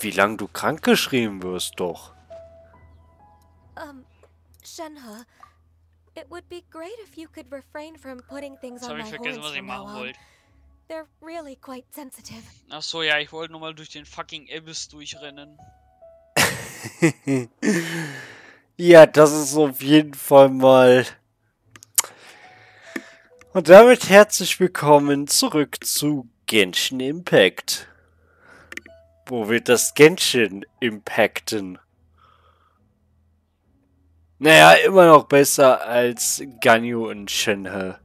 wie lange du krankgeschrieben wirst, doch. Shenhe, it would be great if you could refrain from putting things Jetzt on habe my ich vergessen, horns was ich from now machen on. wollte. They're really quite sensitive. Ach so, ja, ich wollte nochmal durch den fucking Abyss durchrennen. Ja, das ist auf jeden Fall mal... Und damit herzlich willkommen zurück zu Genshin Impact. Wo wir das Genshin impacten. Naja, immer noch besser als Ganyu und Shenhe.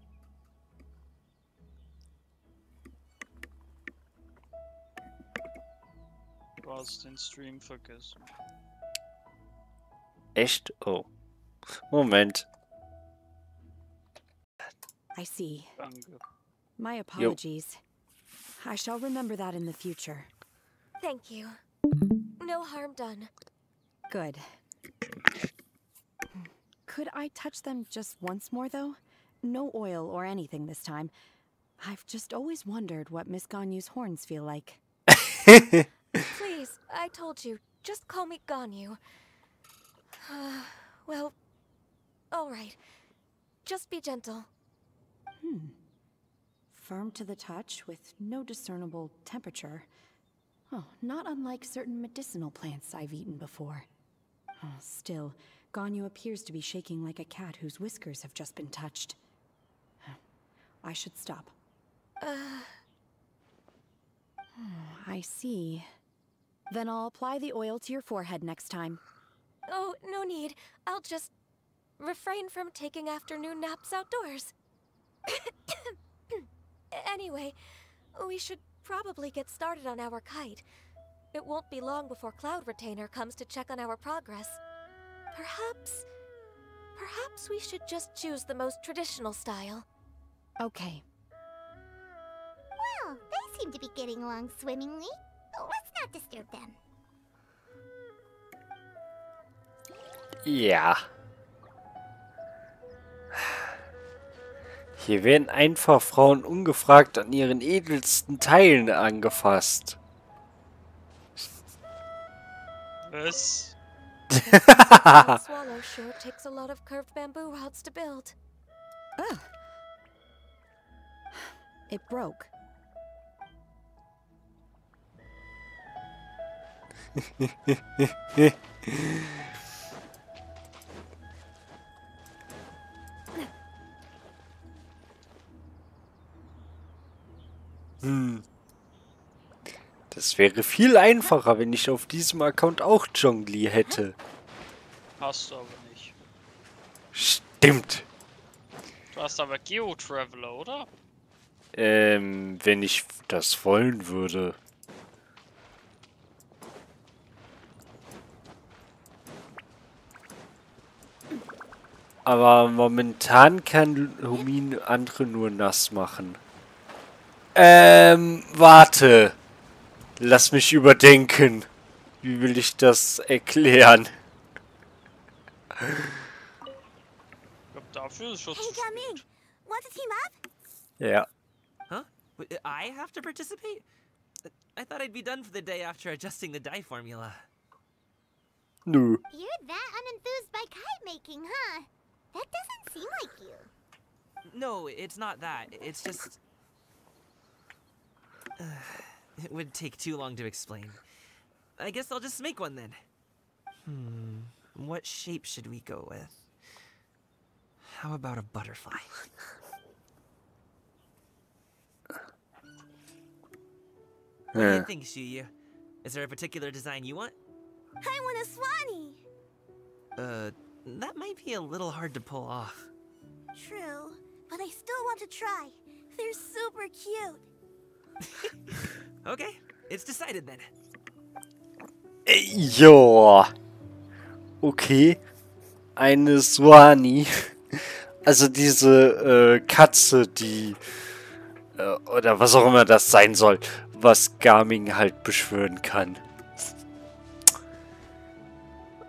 Du hast den Stream vergessen. Echt? Oh. Moment. I see. Danke. My apologies. I shall remember that in the future. Thank you. No harm done. Good. Could I touch them just once more, though? No oil or anything this time. I've just always wondered what Miss Ganyu's horns feel like. Please, I told you, just call me Ganyu. Well, alright. Just be gentle. Firm to the touch with no discernible temperature. Oh, not unlike certain medicinal plants I've eaten before. Oh, still, Ganyu appears to be shaking like a cat whose whiskers have just been touched. I should stop. I see. Then I'll apply the oil to your forehead next time. Oh, no need. I'll just refrain from taking afternoon naps outdoors. Anyway, we should probably get started on our kite. It won't be long before Cloud Retainer comes to check on our progress. Perhaps we should just choose the most traditional style. Okay. Well, they seem to be getting along swimmingly. Let's not disturb them. Ja. Hier werden einfach Frauen ungefragt an ihren edelsten Teilen angefasst. Was? That swallow sure takes a lot of curved bamboo rods to build. Ah. It broke. Das wäre viel einfacher, wenn ich auf diesem Account auch Zhongli hätte. Hast du aber nicht. Stimmt. Du hast aber Geo-Traveler, oder? Wenn ich das wollen würde. Aber momentan kann Humin andere nur nass machen. Warte. Lass mich überdenken. Wie will ich das erklären? Ich glaube, dafür ist schon Hey, zu come in. spät. Want to team up? Ja. Huh? I have to participate? I thought I'd be done for the day after adjusting the dye formula. Nö. You're that unenthused by kite making, huh? That doesn't seem like you. No, it's not that. It's just... it would take too long to explain. I guess I'll just make one then. What shape should we go with? How about a butterfly? What do you think, Shuyu? Is there a particular design you want? I want a swanee. That might be a little hard to pull off. True, but I still want to try. They're super cute. Okay, it's decided then. Ja. Okay. Eine Swani. Also diese Katze, die... oder was auch immer das sein soll. Was Garming halt beschwören kann.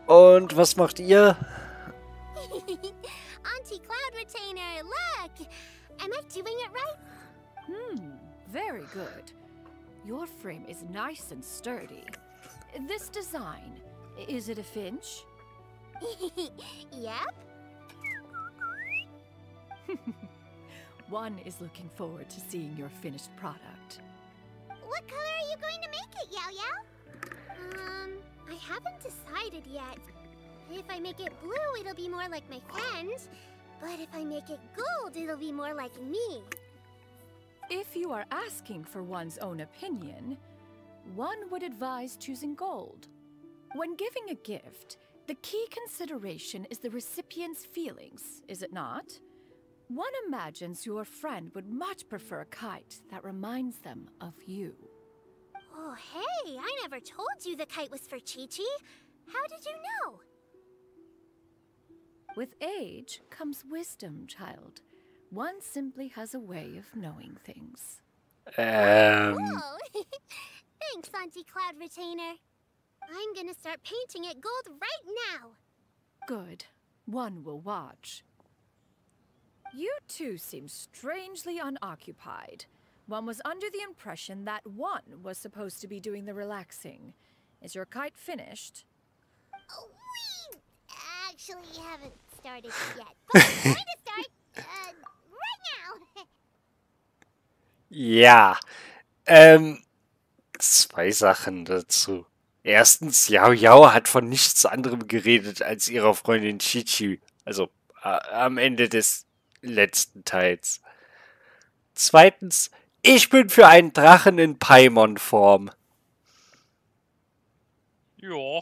Und was macht ihr? Auntie Cloud Retainer, look! Am I doing it right? Very good. Your frame is nice and sturdy. This design, is it a finch? Yep. One is looking forward to seeing your finished product. What color are you going to make it, Yao Yao? I haven't decided yet. If I make it blue, it'll be more like my friends. But if I make it gold, it'll be more like me. If you are asking for one's own opinion, one would advise choosing gold. When giving a gift, the key consideration is the recipient's feelings, is it not? One imagines your friend would much prefer a kite that reminds them of you. Oh, hey, I never told you the kite was for Chi-Chi. How did you know? With age comes wisdom, child. One simply has a way of knowing things. Oh, thanks, Auntie Cloud Retainer. I'm gonna start painting it gold right now. Good. One will watch. You two seem strangely unoccupied. One was under the impression that one was supposed to be doing the relaxing. Is your kite finished? Oh, we actually haven't started yet. But we're going to start, right now. Ja, zwei Sachen dazu. Erstens, Yao Yao hat von nichts anderem geredet als ihrer Freundin Chi-Chi. Also am Ende des letzten Teils. Zweitens, ich bin für einen Drachen in Paimon-Form. Ja.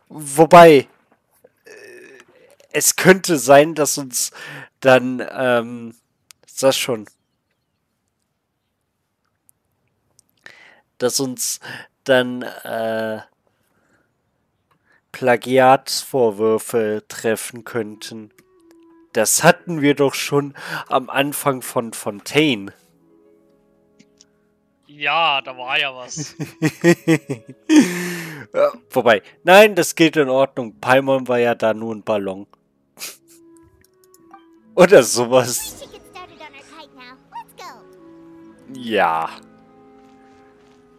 Wobei, es könnte sein, dass uns dann, sag schon, dass uns dann Plagiatsvorwürfe treffen könnten. Das hatten wir doch schon am Anfang von Fontaine. Ja, da war ja was. Ja, wobei, nein, das geht in Ordnung. Paimon war ja da nur ein Ballon. Oder sowas. We should get started on our kite now. Let's go. Ja.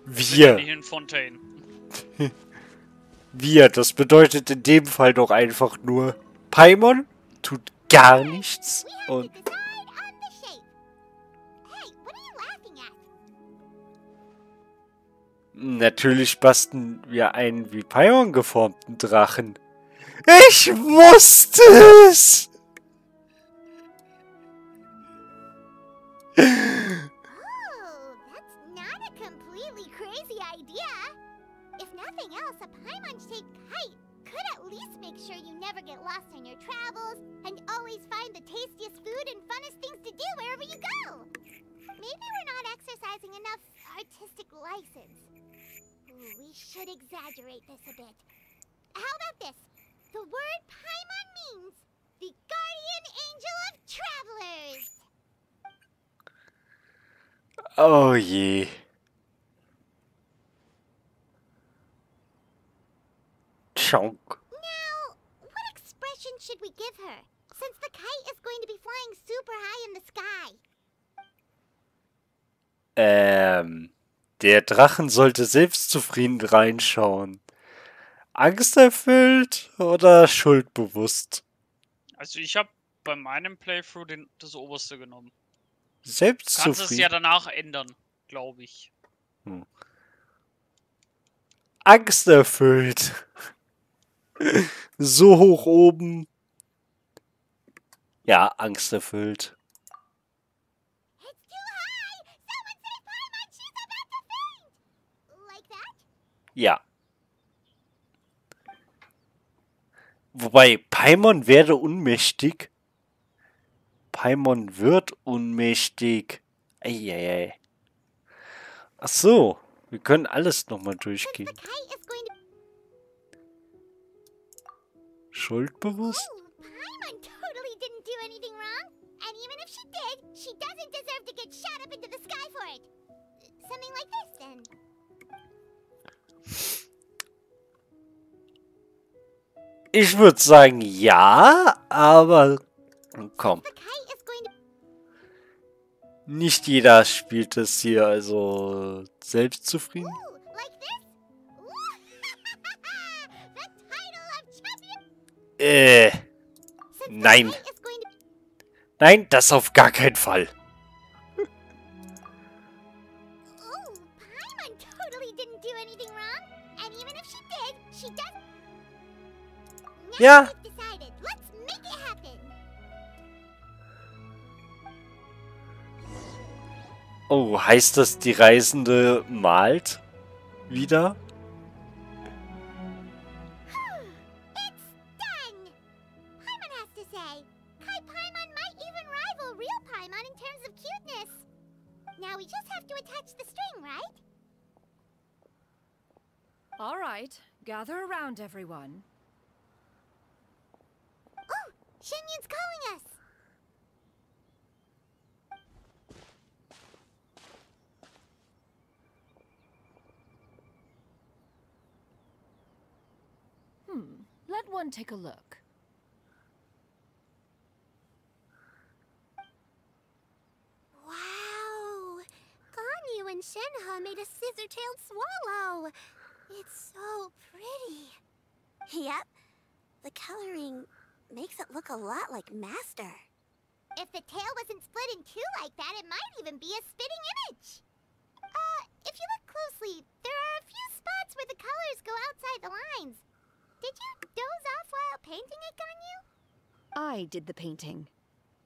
Nicht Wir. in Fontaine. Wir. Das bedeutet in dem Fall doch einfach nur, Paimon tut gar nichts. We have Und to decide on the shape. Hey, what are you laughing at? natürlich basteln wir einen wie Paimon geformten Drachen. Ich wusste es! Oh, that's not a completely crazy idea. If nothing else, a Paimon-shaped kite could at least make sure you never get lost on your travels and always find the tastiest food and funnest things to do wherever you go. Maybe we're not exercising enough artistic license. Ooh, we should exaggerate this a bit. How about this? The word Paimon means the guardian angel of travelers. Oh je. Chonk. Now, what expression should we give her? Since the kite is going to be flying super high in the sky. Der Drachen sollte selbstzufrieden reinschauen. Angsterfüllt oder schuldbewusst? Also ich habe bei meinem Playthrough das oberste genommen. Du kannst es Selbstzufrieden. ja danach ändern, glaube ich. Angsterfüllt. So hoch oben. Ja, angsterfüllt. It's too high! Someone save Paimon! She's about to faint! Like that? Ja. Wobei, Paimon werde unmächtig. Paimon wird unmächtig. Eieiei. Ach so, wir können alles nochmal Since durchgehen. the kite is going to... Schuldbewusst? Ooh, Paimon totally didn't do anything wrong. And even if she did, she doesn't deserve to get shot up into the sky for it. Something like this, then. Ich würde sagen ja, aber komm. The kite is going to... Nicht jeder spielt es hier, also selbstzufrieden. Ooh, like this? Ooh. The title of champion. Since the Nein. kite is going to Nein, das auf gar keinen Fall. Oh, Paimon totally didn't do anything wrong. And even if she did, she doesn't. Now Ja. we've decided. Let's make it happen. Oh, heißt das, die Reisende malt wieder? It's done. Paimon has to say. Kai Paimon might even rival real Paimon in terms of cuteness. Now we just have to attach the string, right? All right, gather around, everyone. Oh, Shenyun's calling us. Let one take a look. Wow! Ganyu and Shenhe made a scissor-tailed swallow. It's so pretty. Yep. The coloring makes it look a lot like Master. If the tail wasn't split in two like that, it might even be a spitting image. If you look closely, there are a few spots where the colors go outside the lines. Did you doze off while painting it, Ganyu? I did the painting.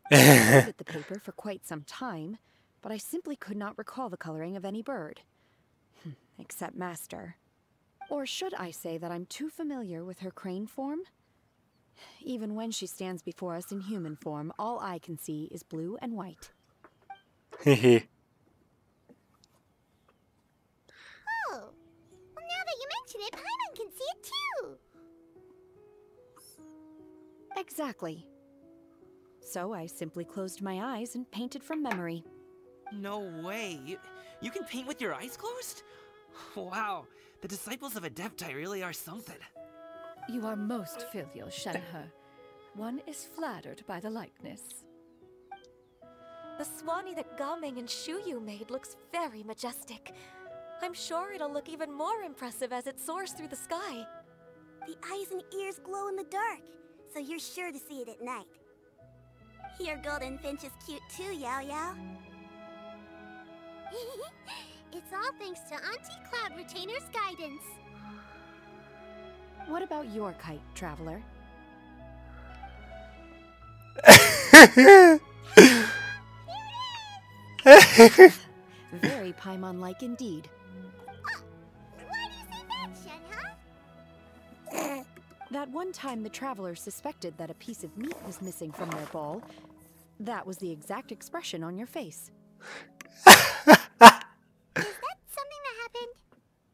I looked at the paper for quite some time, but I simply could not recall the coloring of any bird. Except Master. Or should I say that I'm too familiar with her crane form? Even when she stands before us in human form, all I can see is blue and white. Hehe. Oh. Well, now that you mention it, Paimon can see it too. Exactly. So I simply closed my eyes and painted from memory. No way. You can paint with your eyes closed? Wow. The disciples of Adepti really are something. You are most filial, Shenhe. One is flattered by the likeness. The Swanee that Gaming and Shuyu made looks very majestic. I'm sure it'll look even more impressive as it soars through the sky. The eyes and ears glow in the dark, so you're sure to see it at night. Your golden finch is cute too, Yao Yao. It's all thanks to Auntie Cloud Retainer's guidance. What about your kite, Traveler? Very Paimon-like indeed. Why do you say that, Shenhe? That one time the Traveler suspected that a piece of meat was missing from their bowl, that was the exact expression on your face. Is that something that happened?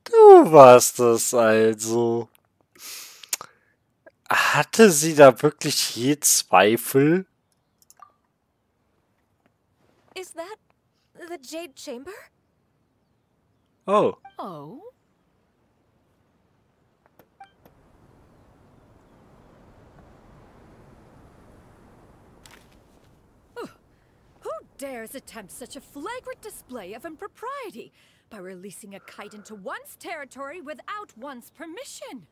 Du warst es also. Hatte sie da wirklich je Zweifel? Is that the Jade Chamber? Oh. Oh? Who dares attempt such a flagrant display of impropriety by releasing a kite into one's territory without one's permission?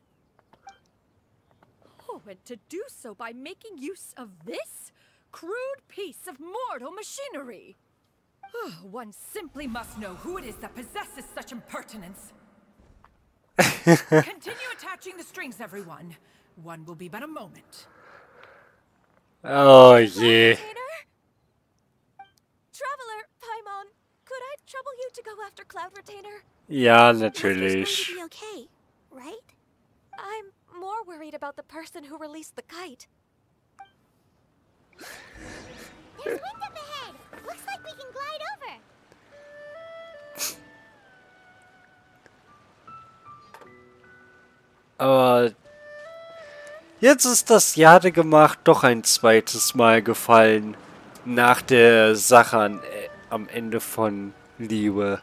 Oh, and to do so by making use of this crude piece of mortal machinery. One simply must know who it is that possesses such impertinence. Continue attaching the strings, everyone. One will be but a moment. Oh je. Retainer? Traveler, Paimon, could I trouble you to go after Cloud Retainer? Ja, Master's going natürlich. to be okay, right? I'm more worried about the person who released the kite. There's wind up ahead. Looks like we can glide over. Aber jetzt ist das Jade gemacht doch ein zweites Mal gefallen. Nach der Sache am Ende von Liebe.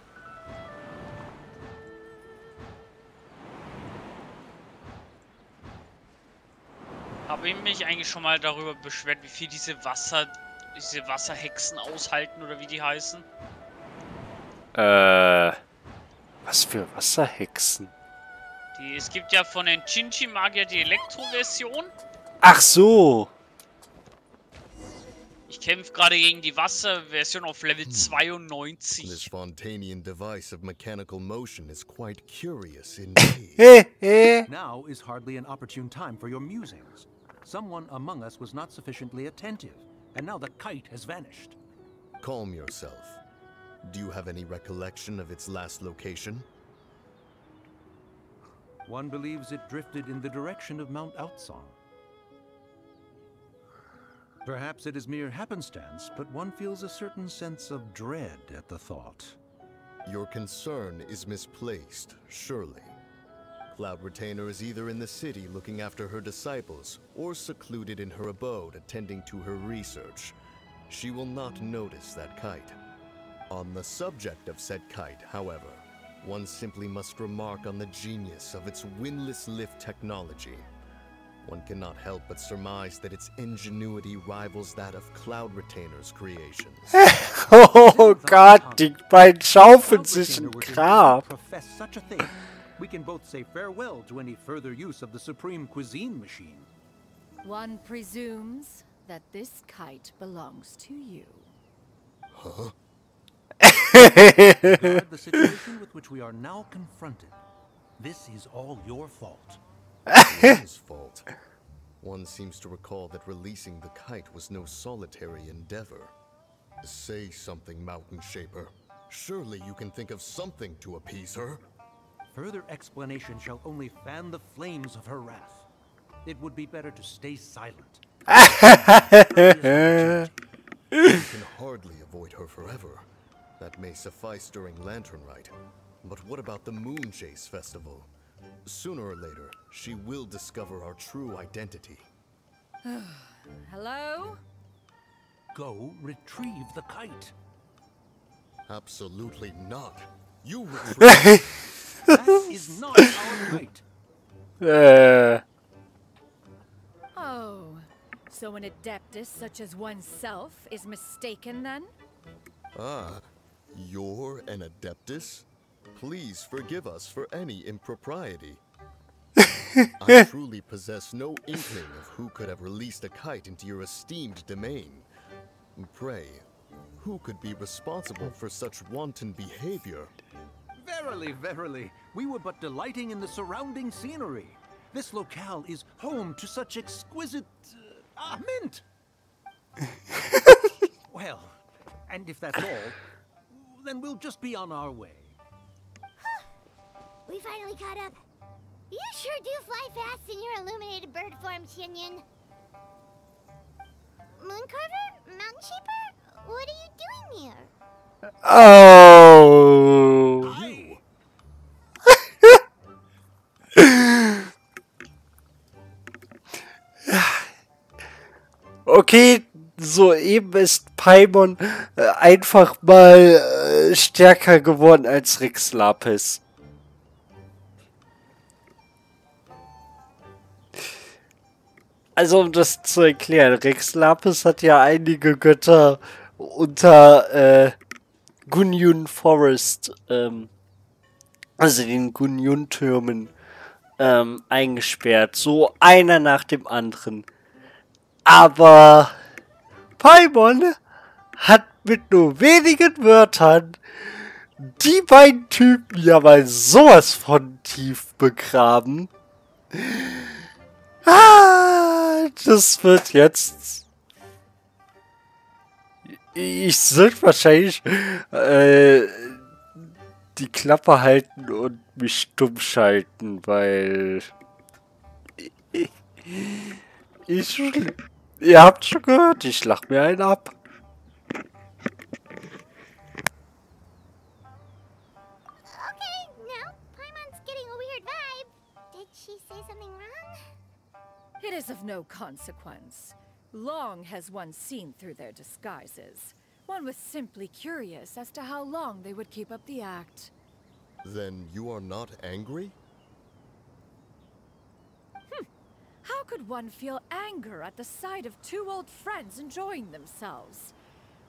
Habe ich mich eigentlich schon mal darüber beschwert, wie viel diese Wasser diese Wasserhexen aushalten oder wie die heißen. Was für Wasserhexen? Es gibt ja von den Genshin-Magier die Elektro-Version. Ach so. Ich kämpfe gerade gegen die Wasserversion auf Level This 92. Fontanian device of mechanical motion is quite curious indeed. Now is hardly an opportune time for your musings. Someone among us was not sufficiently attentive, and now the kite has vanished. Calm yourself. Do you have any recollection of its last location? One believes it drifted in the direction of Mount Outsong. Perhaps it is mere happenstance, but one feels a certain sense of dread at the thought. Your concern is misplaced, surely. Cloud Retainer is either in the city looking after her disciples, or secluded in her abode attending to her research. She will not notice that kite. On the subject of said kite, however, one simply must remark on the genius of its windless lift technology. One cannot help but surmise that its ingenuity rivals that of Cloud Retainer's creations. Oh Gott, die beiden schaufeln sich ein Grab. Profess such a thing. We can both say farewell to any further use of the Supreme Cuisine Machine. One presumes that this kite belongs to you. Huh? Regard the situation with which we are now confronted. This is all your fault. One's fault. One seems to recall that releasing the kite was no solitary endeavor. Say something, Mountain Shaper. Surely you can think of something to appease her. Further explanation shall only fan the flames of her wrath. It would be better to stay silent. You can hardly avoid her forever. That may suffice during Lantern Rite. But what about the Moon Chase Festival? Sooner or later, she will discover our true identity. Hello? Go retrieve the kite. Absolutely not. You retrieve. That is not our kite. Oh, so an adeptus such as oneself is mistaken then? Ah, you're an Adeptus? Please forgive us for any impropriety. I truly possess no inkling of who could have released a kite into your esteemed domain. Pray, who could be responsible for such wanton behavior? Verily, verily, we were but delighting in the surrounding scenery. This locale is home to such exquisite mint. Well, and if that's all, then we'll just be on our way. We finally caught up. You sure do fly fast in your illuminated bird form, Shinyan. Mooncarver? Mountain Shaper? What are you doing here? Oh. Okay, soeben ist Paimon einfach mal stärker geworden als Rex Lapis. Also um das zu erklären, Rex Lapis hat ja einige Götter unter Gunyun Forest, also den Gunyun-Türmen, eingesperrt. So einer nach dem anderen. Aber Paimon hat mit nur wenigen Wörtern die beiden Typen ja mal sowas von tief begraben. Das wird jetzt... Ich sollte wahrscheinlich die Klappe halten und mich stumm schalten, weil... Ihr habt schon gehört, ich lach mir einen ab. Okay, now Paimon's getting a weird vibe. Did she say something wrong? It is of no consequence. Long has one seen through their disguises. One was simply curious as to how long they would keep up the act. Then you are not angry? How could one feel anger at the sight of two old friends enjoying themselves?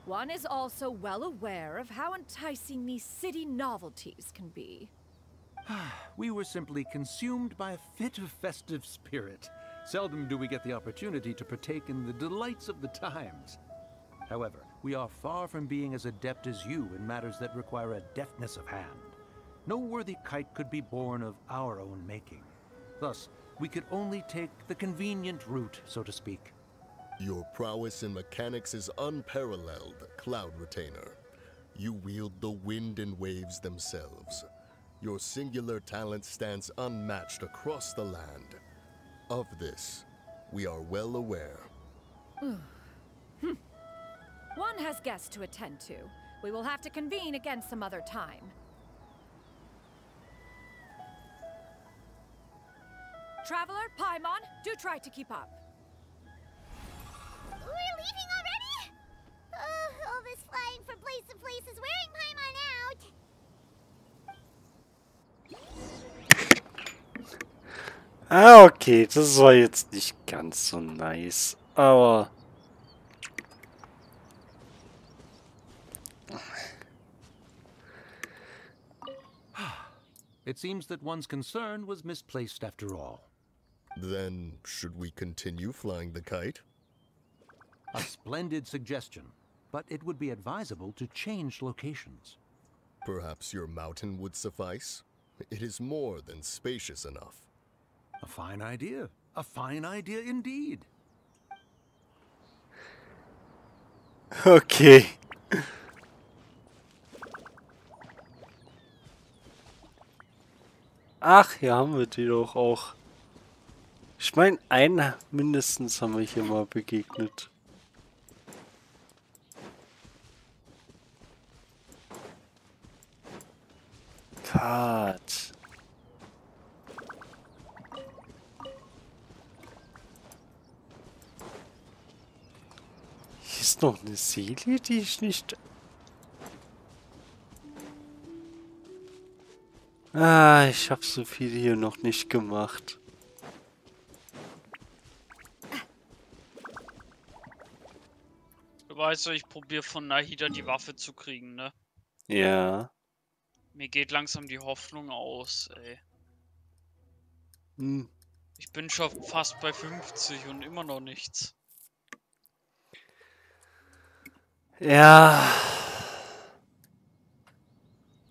One is also well aware of how enticing these city novelties can be. We were simply consumed by a fit of festive spirit. Seldom do we get the opportunity to partake in the delights of the times. However, we are far from being as adept as you in matters that require a deftness of hand. No worthy kite could be born of our own making. Thus, we could only take the convenient route, so to speak. Your prowess in mechanics is unparalleled, Cloud Retainer. You wield the wind and waves themselves. Your singular talent stands unmatched across the land. Of this, we are well aware. One has guests to attend to. We will have to convene again some other time. Traveler, Paimon, do try to keep up. We're leaving already? Oh, all this flying from place to place is wearing Paimon out. Ah, okay, das war jetzt nicht ganz so nice, aber... It seems that one's concern was misplaced after all. Then, should we continue flying the kite? A splendid suggestion, but it would be advisable to change locations. Perhaps your mountain would suffice? It is more than spacious enough. A fine idea. A fine idea indeed. Okay. Ach, hier haben wir die doch auch. Ich meine, einen mindestens haben wir hier mal begegnet. Gott. Hier ist noch eine Seele, die ich nicht... Ah, ich habe so viel hier noch nicht gemacht. Du weißt, ich probiere von Nahida die Waffe zu kriegen, ne? Ja. Mir geht langsam die Hoffnung aus, ey. Hm. Ich bin schon fast bei 50 und immer noch nichts. Ja.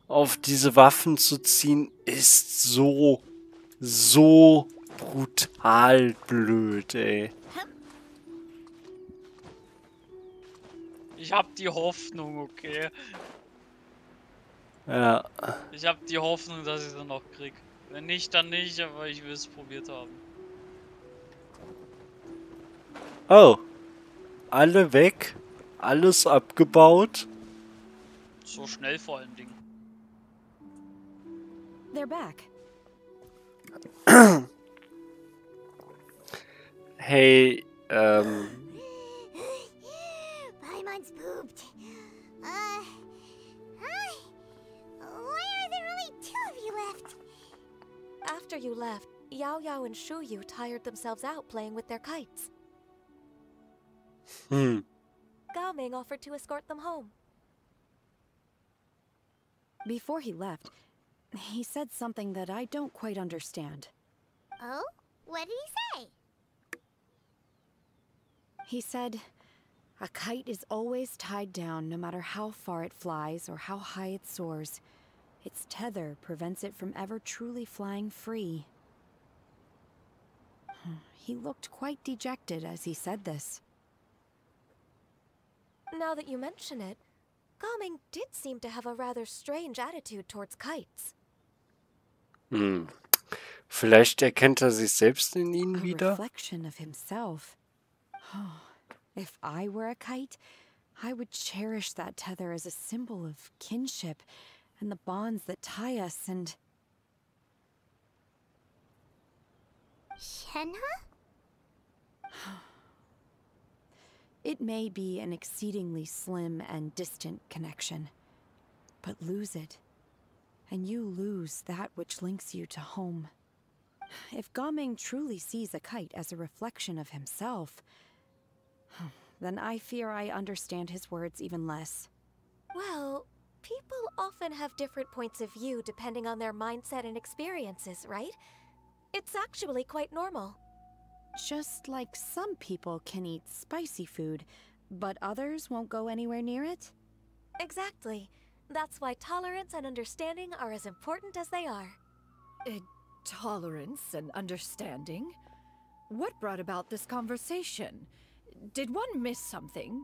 Auf diese Waffen zu ziehen ist so brutal blöd, ey. Ich hab die Hoffnung, okay? Ja. Ich hab die Hoffnung, dass ich sie noch krieg. Wenn nicht, dann nicht, aber ich will es probiert haben. Oh. Alle weg. Alles abgebaut. So schnell vor allen Dingen. They're back. Hey, Paimon's pooped. Hi. Why are there only 2 of you left? After you left, Yao Yao and Shu Yu tired themselves out playing with their kites. Gao Ming offered to escort them home. Before he left, he said something that I don't quite understand. Oh? What did he say? He said, a kite is always tied down no matter how far it flies or how high it soars. Its tether prevents it from ever truly flying free. He looked quite dejected as he said this. Now that you mention it, Gao Ming did seem to have a rather strange attitude towards kites. Vielleicht erkennt er sich selbst in ihnen A wieder. reflection of himself. Oh, if I were a kite, I would cherish that tether as a symbol of kinship and the bonds that tie us and... Shenhe? It may be an exceedingly slim and distant connection, but lose it, and you lose that which links you to home. If Gaming truly sees a kite as a reflection of himself, then I fear I understand his words even less. Well, people often have different points of view depending on their mindset and experiences, right? It's actually quite normal. Just like some people can eat spicy food, but others won't go anywhere near it? Exactly. That's why tolerance and understanding are as important as they are. Tolerance and understanding? What brought about this conversation? Did one miss something?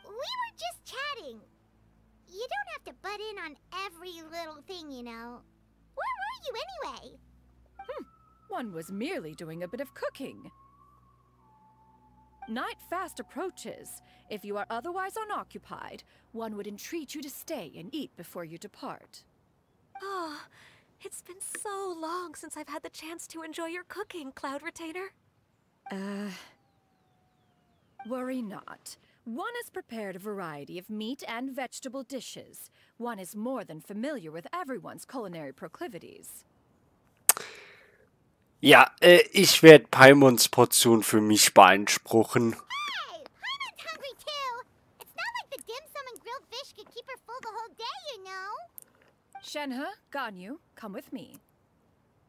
We were just chatting. You don't have to butt in on every little thing, you know. Where were you anyway? One was merely doing a bit of cooking. Night fast approaches. If you are otherwise unoccupied, one would entreat you to stay and eat before you depart. Oh, it's been so long since I've had the chance to enjoy your cooking, Cloud Retainer. Worry not. One has prepared a variety of meat and vegetable dishes. One is more than familiar with everyone's culinary proclivities. Ja, ich werde Paimons Portion für mich beanspruchen. Hey, Paimon's hungry too. It's not like the dim sum and grilled fish could keep her full the whole day, you know. Shenhe, Ganyu, come with me.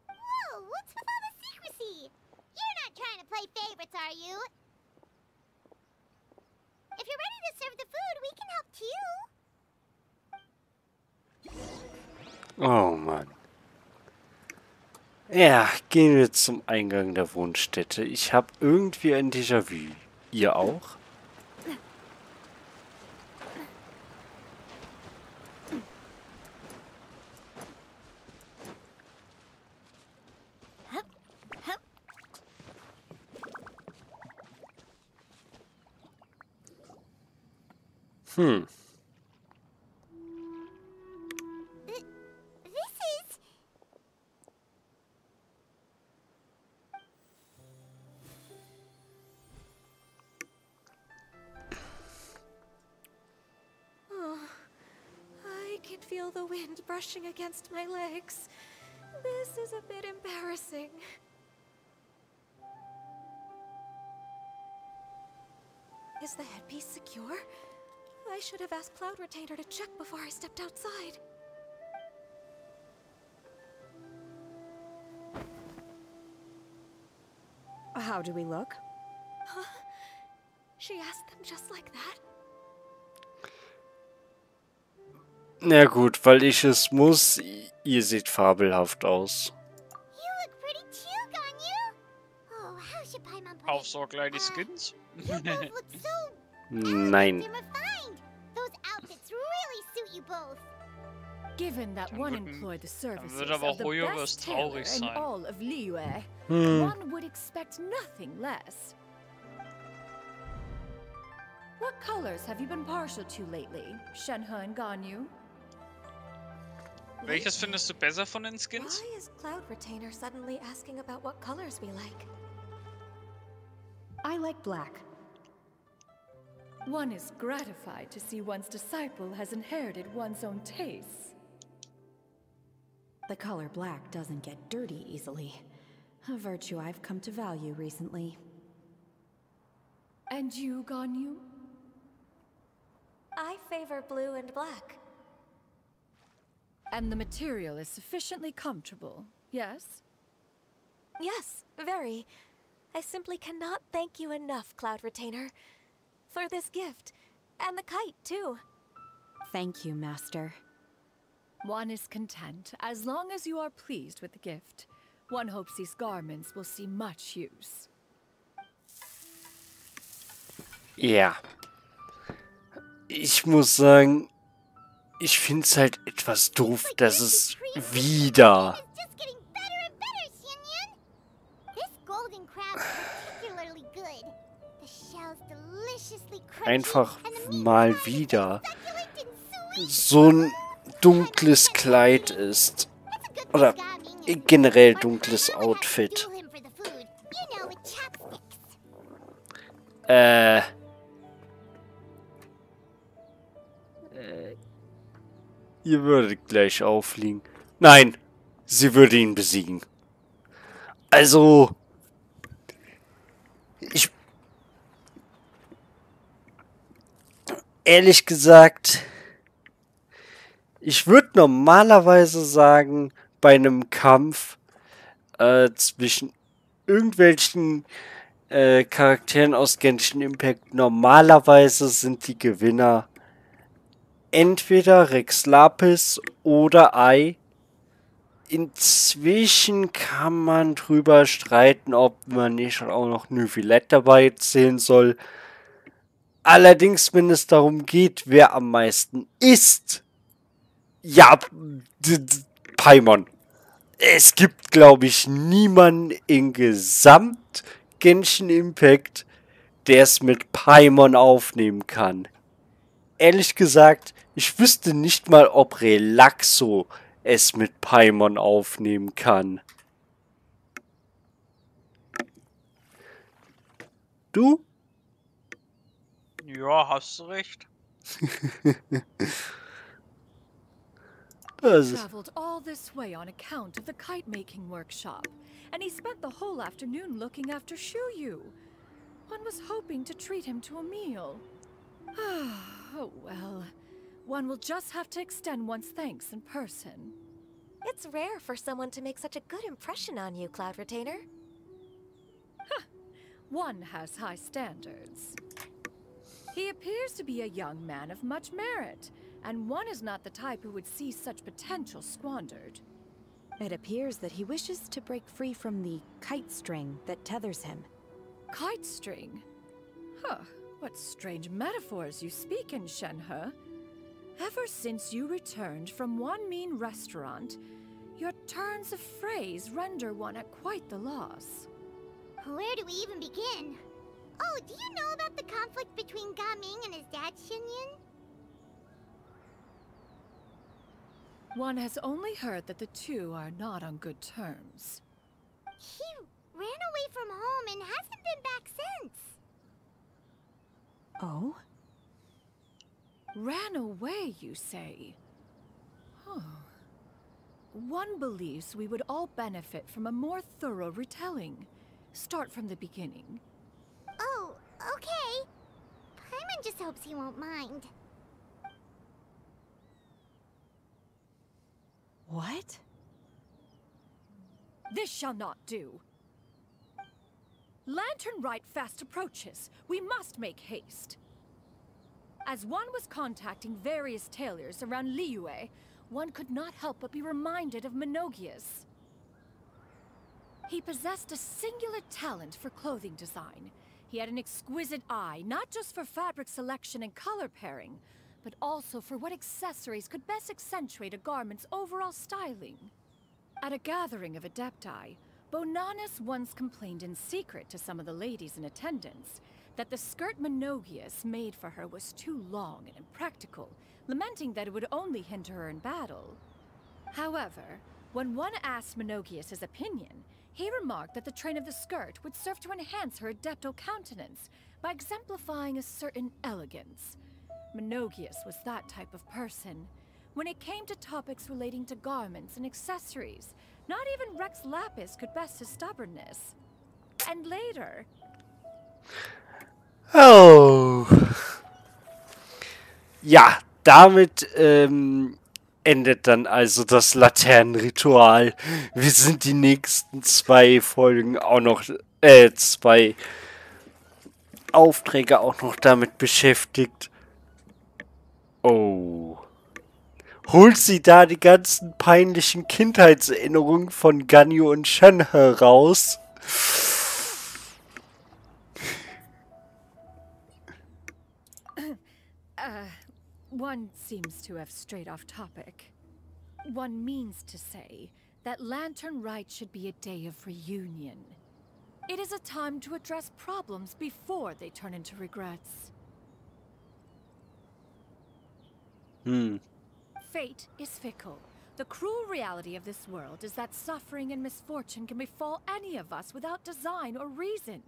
Whoa, what's with all the secrecy? You're not trying to play favorites, are you? If you're ready to serve the food, we can help too. Oh Mann. Ja, gehen wir zum Eingang der Wohnstätte. Ich habe irgendwie ein Déjà-vu. Ihr auch? This is... Oh, I can feel the wind brushing against my legs. This is a bit embarrassing. Is the headpiece secure? I should have asked Cloud Retainer to check before I stepped outside. How do we look? Huh? She asked them just like that? Na gut, weil ich es muss. Ihr seht fabelhaft aus. You look pretty too, Ganyu. Oh, how should Paimon put it? Aufsorgleiche Skins. You both look so Nein. elegant and refined. Those outfits really suit you both. Given that Dann one würden- employed the services würde aber of the Hoyo was best tailor traurig in sein. all of Liyue, one would expect nothing less. What colors have you been partial to lately, Shenhe and Ganyu? Welches findest du besser von den Skins? Why is Cloud Retainer suddenly asking about what colors we like? I like black. One is gratified to see one's disciple has inherited one's own tastes. The color black doesn't get dirty easily. A virtue I've come to value recently. And you, Ganyu? I favor blue and black. And the material is sufficiently comfortable, yes? Yes, very. I simply cannot thank you enough, Cloud Retainer, for this gift. And the kite, too. Thank you, Master. One is content, as long as you are pleased with the gift. One hopes these garments will see much use. Ja. Ich muss sagen, ich finde es halt etwas doof, dass es wieder... It's just getting better and better, Xinyun. This golden crab is particularly good. The shell's deliciously crunchy. Einfach and the meat mal inside is wieder succulent and sweet. so ein dunkles Kleid ist. That's a good Oder thing Gaming generell Or dunkles Paimon would have to Outfit. duel him for the food. You know, with chopsticks. Ihr würdet gleich auffliegen. Nein, sie würde ihn besiegen. Also, ich ehrlich gesagt, ich würde normalerweise sagen, bei einem Kampf zwischen irgendwelchen Charakteren aus Genshin Impact, normalerweise sind die Gewinner entweder Rex Lapis oder Ai. Inzwischen kann man drüber streiten, ob man nicht auch noch Neuvillette dabei zählen soll. Allerdings, wenn es darum geht, wer am meisten isst, ja, Paimon. Es gibt, glaube ich, niemanden in Gesamt Genshin Impact, der es mit Paimon aufnehmen kann. Ehrlich gesagt, ich wüsste nicht mal, ob Relaxo es mit Paimon aufnehmen kann. Du? Ja, hast du recht. Das ist Traveled all this way on account of the kite-making workshop, and he spent the whole afternoon looking after Shuyu. One was hoping to treat him to a meal. Oh well. One will just have to extend one's thanks in person. It's rare for someone to make such a good impression on you, Cloud Retainer. One has high standards. He appears to be a young man of much merit, and one is not the type who would see such potential squandered. It appears that he wishes to break free from the kite string that tethers him. Kite string? Huh, what strange metaphors you speak in, Shenhe. Ever since you returned from one mean restaurant, your turns of phrase render one at quite the loss. Where do we even begin? Oh, do you know about the conflict between Gaming and his dad, Xinyan? One has only heard that the two are not on good terms. He ran away from home and hasn't been back since. Oh? Ran away, you say? Huh. One believes we would all benefit from a more thorough retelling. Start from the beginning. Oh, okay. Paimon just hopes he won't mind. What? This shall not do. Lantern Rite fast approaches. We must make haste. As one was contacting various tailors around Liyue, one could not help but be reminded of Menogias. He possessed a singular talent for clothing design. He had an exquisite eye, not just for fabric selection and color pairing, but also for what accessories could best accentuate a garment's overall styling. At a gathering of Adepti, Bonanis once complained in secret to some of the ladies in attendance that the skirt Menogias made for her was too long and impractical, lamenting that it would only hinder her in battle. However, when one asked Menogias his opinion, he remarked that the train of the skirt would serve to enhance her adeptal countenance by exemplifying a certain elegance. Menogias was that type of person. When it came to topics relating to garments and accessories, not even Rex Lapis could best his stubbornness. And later... Oh. Ja, damit endet dann also das Laternenritual. Wir sind die nächsten 2 Folgen auch noch, 2 Aufträge auch noch damit beschäftigt. Oh. Holt sie da die ganzen peinlichen Kindheitserinnerungen von Ganyu und Shenhe raus? One seems to have strayed off topic. One means to say that Lantern Rite should be a day of reunion. It is a time to address problems before they turn into regrets. Fate is fickle. The cruel reality of this world is that suffering and misfortune can befall any of us without design or reason.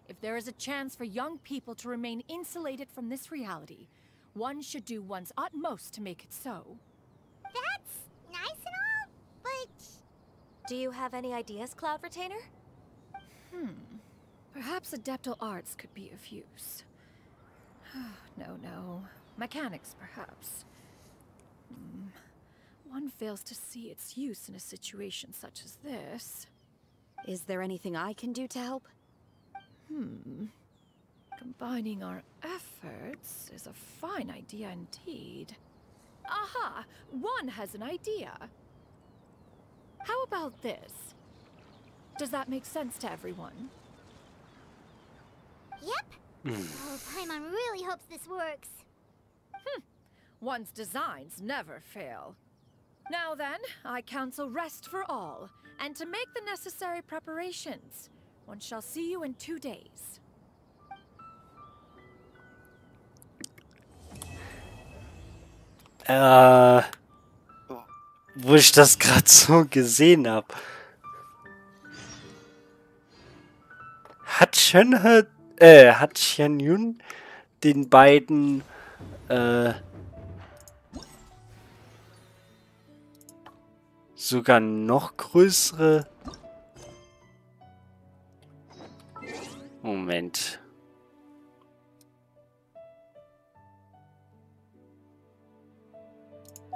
If there is a chance for young people to remain insulated from this reality, one should do one's utmost to make it so. That's nice and all, but Do you have any ideas, Cloud Retainer? Perhaps adeptal arts could be of use. No. Mechanics, perhaps. One fails to see its use in a situation such as this. Is there anything I can do to help? Combining our efforts is a fine idea indeed. Aha! One has an idea. How about this? Does that make sense to everyone? Yep. Oh, Paimon really hopes this works. One's designs never fail. Now then, I counsel rest for all, and to make the necessary preparations. One shall see you in 2 days. Wo ich das gerade so gesehen habe. Hat Chen-Yun den beiden sogar noch größere... Moment.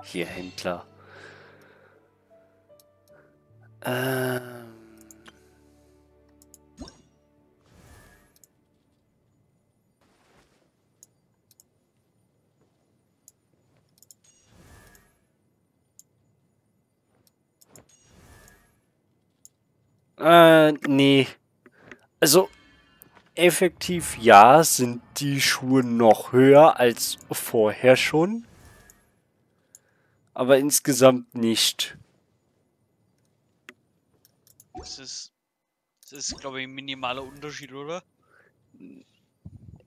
Hier, Händler. Nee. Also, effektiv ja, sind die Schuhe noch höher als vorher schon. Aber insgesamt nicht. Das ist glaube ich, ein minimaler Unterschied, oder?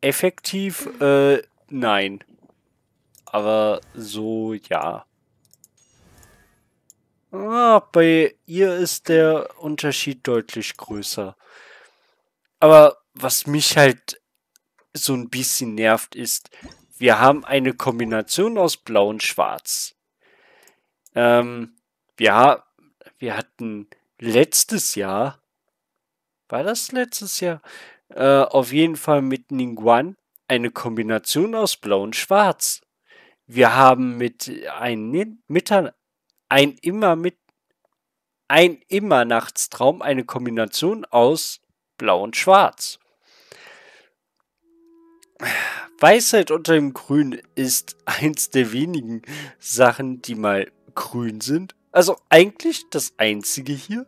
Effektiv, nein. Aber so, ja. Bei ihr ist der Unterschied deutlich größer. Aber was mich halt so ein bisschen nervt ist, wir haben eine Kombination aus Blau und Schwarz. Wir hatten letztes Jahr, war das letztes Jahr? Auf jeden Fall mit Ningguang eine Kombination aus Blau und Schwarz. Wir haben mit ein Immernachtstraum eine Kombination aus Blau und Schwarz. Weisheit unter dem Grün ist eins der wenigen Sachen, die mal grün sind. Also eigentlich das einzige hier.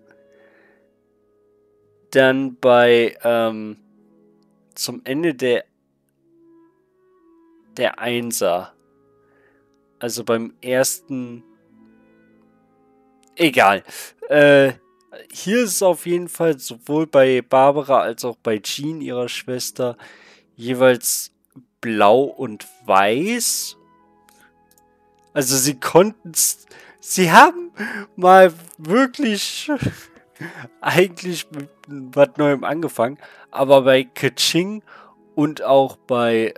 Dann bei zum Ende der Einser. Also beim ersten... Egal. Hier ist es auf jeden Fall sowohl bei Barbara als auch bei Jean, ihrer Schwester, jeweils blau und weiß. Also sie haben mal wirklich eigentlich mit was Neuem angefangen. Aber bei Keqing und auch bei,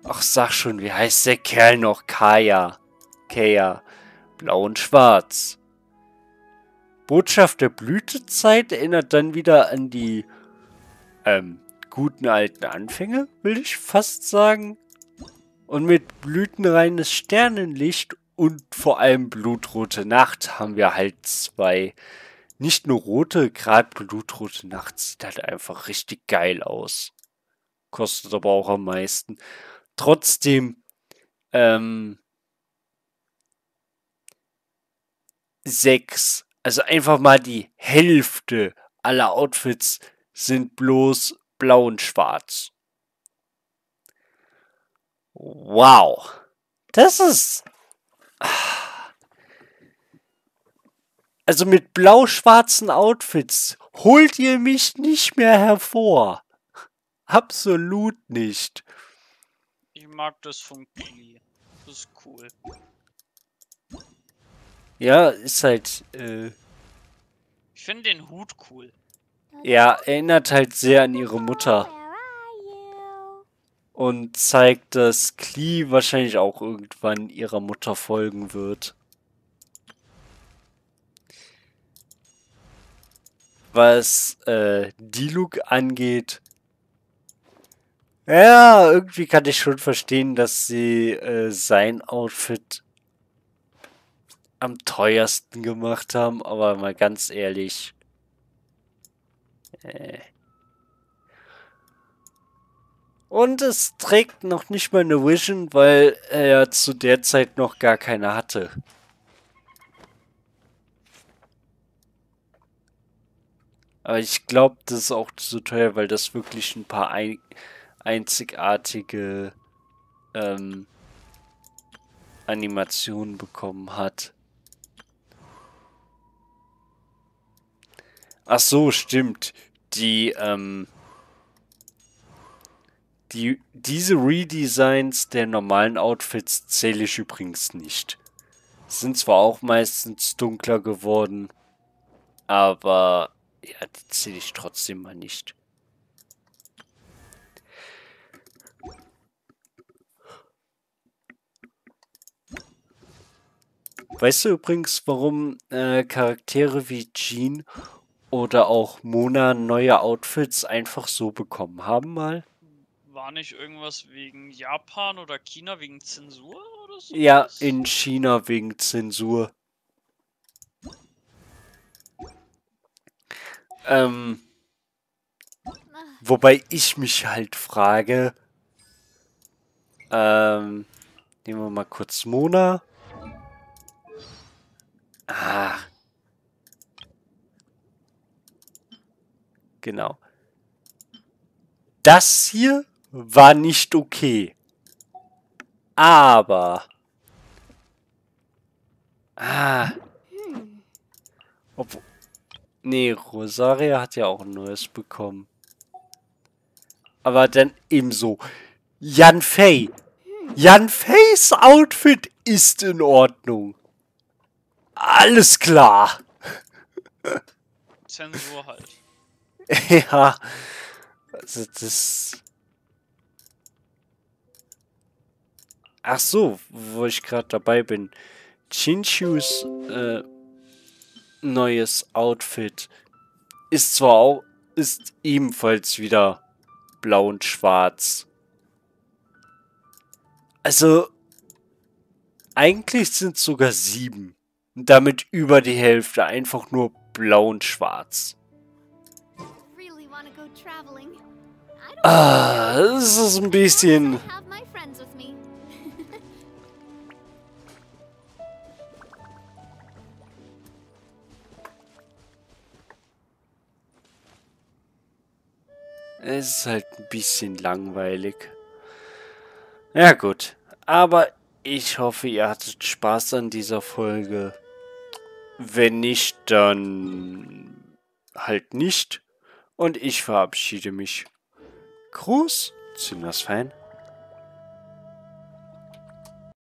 ach sag schon, wie heißt der Kerl noch? Kaya. Blau und Schwarz. Botschaft der Blütezeit erinnert dann wieder an die guten alten Anfänge, will ich fast sagen. Und mit blütenreines Sternenlicht und vor allem Blutrote Nacht haben wir halt zwei, nicht nur rote, gerade Blutrote Nacht sieht halt einfach richtig geil aus. Kostet aber auch am meisten. Trotzdem, 6. Also einfach mal die Hälfte aller Outfits sind bloß blau und schwarz. Wow. Das ist... Also mit blau-schwarzen Outfits holt ihr mich nicht mehr hervor. Absolut nicht. Ich mag das von Klee. Das ist cool. Ja, ist halt... Ich finde den Hut cool. Ja, erinnert halt sehr an ihre Mutter. Und zeigt, dass Klee wahrscheinlich auch irgendwann ihrer Mutter folgen wird. was Diluc angeht, ja, irgendwie kann ich schon verstehen, dass sie sein Outfit am teuersten gemacht haben, aber mal ganz ehrlich. Und es trägt noch nicht mal eine Vision, weil er zu der Zeit noch gar keine hatte. Aber ich glaube, das ist auch zu teuer, weil das wirklich ein paar einzigartige Animationen bekommen hat. Ach so, stimmt. Diese Redesigns der normalen Outfits zähle ich übrigens nicht. Sind zwar auch meistens dunkler geworden, aber ja, die zähle ich trotzdem mal nicht. Weißt du übrigens, warum Charaktere wie Jean oder auch Mona neue Outfits einfach so bekommen haben mal? War nicht irgendwas wegen Japan oder China wegen Zensur oder so? Ja, in China wegen Zensur. Wobei ich mich halt frage, nehmen wir mal kurz Mona. Ah. Genau. Das hier war nicht okay. Aber. Nee, Rosaria hat ja auch ein neues bekommen. Aber dann ebenso. Yan Fei. Yan Feis Outfit ist in Ordnung. Alles klar. Zensur halt. Ja. Also das. Ach so, wo ich gerade dabei bin. Chinchus neues Outfit ist zwar auch, ist ebenfalls wieder blau und schwarz. Also, eigentlich sind es sogar 7. Und damit über die Hälfte einfach nur blau und schwarz. Really wanna go traveling. Das ist ein bisschen. Have my friends with me. Es ist halt ein bisschen langweilig. Ja gut, aber ich hoffe, ihr hattet Spaß an dieser Folge. Wenn nicht, dann halt nicht. Und ich verabschiede mich. Gruß, Zynas Fan.